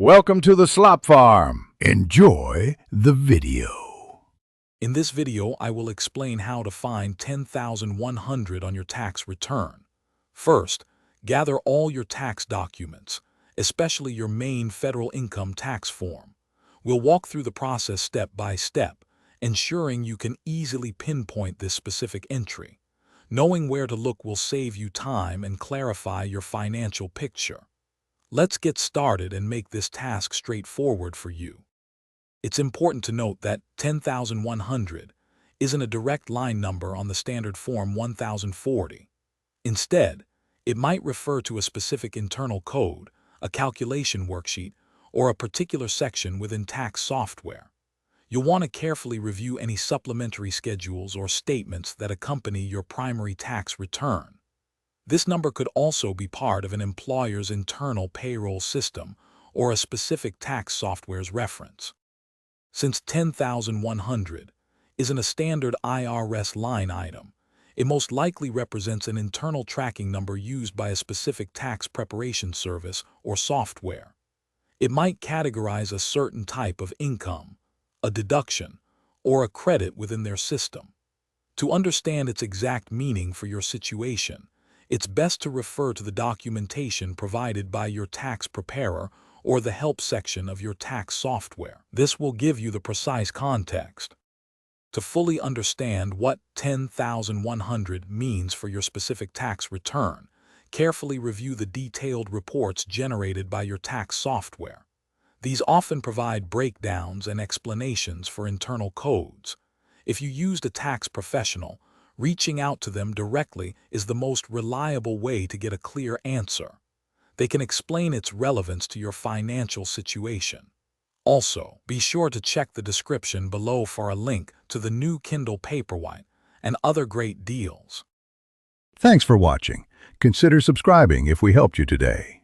Welcome to the Slop Farm. Enjoy the video. In this video, I will explain how to find 10,100 on your tax return. First, gather all your tax documents, especially your main federal income tax form. We'll walk through the process step by step, ensuring you can easily pinpoint this specific entry. Knowing where to look will save you time and clarify your financial picture. Let's get started and make this task straightforward for you. It's important to note that 10,100 isn't a direct line number on the standard form 1040. Instead, it might refer to a specific internal code, a calculation worksheet, or a particular section within tax software. You'll want to carefully review any supplementary schedules or statements that accompany your primary tax return. This number could also be part of an employer's internal payroll system or a specific tax software's reference. Since 10,100 isn't a standard IRS line item, it most likely represents an internal tracking number used by a specific tax preparation service or software. It might categorize a certain type of income, a deduction, or a credit within their system. To understand its exact meaning for your situation, it's best to refer to the documentation provided by your tax preparer or the help section of your tax software. This will give you the precise context. To fully understand what 10,100 means for your specific tax return, carefully review the detailed reports generated by your tax software. These often provide breakdowns and explanations for internal codes. If you used a tax professional, reaching out to them directly is the most reliable way to get a clear answer. They can explain its relevance to your financial situation. Also, be sure to check the description below for a link to the new Kindle Paperwhite and other great deals. Thanks for watching. Consider subscribing if we helped you today.